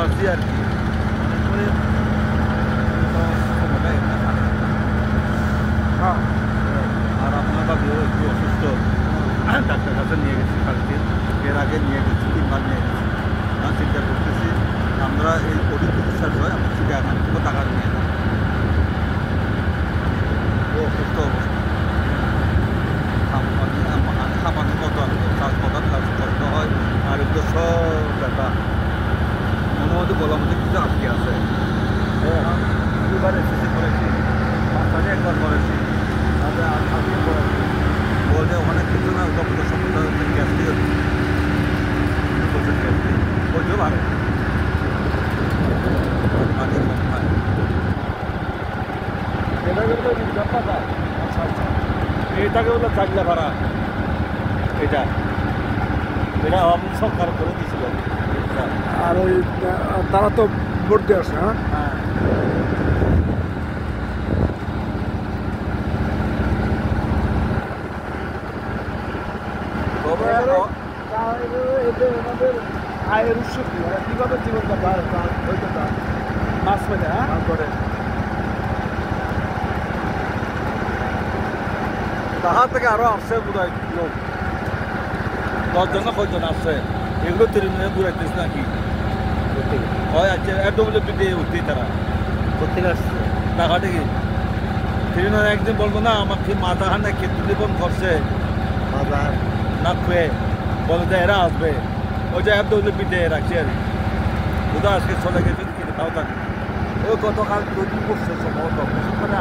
আসছি আর কি অনেক করে সময়টা এখানে থাকে না। হ্যাঁ আর আপনার বাবিও একটু অসুস্থ, ডাক্তার কাছে নিয়ে গেছি কালকে, এর আগে নিয়ে গেছি 3 বার নিয়ে গেছি। আমি চিন্তা করতেছি আমরা এই অডিট চিকিৎসার হয় আমরা চিড়িয়াখান থেকে টাকা নিয়ে যাই, ও অসুস্থ অবস্থা খামানোর মতো আমি কাজ করার কাজ করতে হয়। আর একটু সব ব্যাটা মনে মধ্যে বলার মধ্যে কিছু আটকে আছে। দুবার এসেছি করেছি, মাঝখানে একবার করেছি, আগে করেছি, বলে অনেক কিছু না তখন সম্পূর্ণ গ্যাস দিয়ে বলছে গ্যাস দিয়ে বলতেও পারে পানি কম খায়। এটাকে বলে ব্যাপারটা আচ্ছা আচ্ছা এটাকে বলে চাকলা ভাড়া, এটা এটা আওয়ামী সরকার করে দিয়েছিল। আর ওই তারা তো ভোট দিয়ে আসে হ্যাঁ হ্যাঁ তবে ওনাদের আয়ের উৎস কি মানে কীভাবে জীবনটা হইতে চায় মাছ পেলে হ্যাঁ করে তাহার থেকে আরো আসছে বোধ হয় লোক, 10 জন না কয়জন আসছে, এগুলো তৃণমূলে ঘুরাইতেছে নাকি হয় আছে FWP উঠতেই তারা কোথেকে আসছে টাকা থেকে তৃণমূল একদিন বলবো না আমাকে মাথা হান্না ক্ষেত্র জীবন করছে বাজার না খুয়ে বলে যে এরা আসবে, ওই যে FWP রাখছে আর বোধ আজকে চলে গেছে কিন্তু তাও থাকে ওই গতকাল 2 দিন করছে সম্ভবত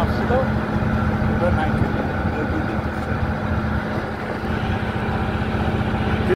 আসছিল 9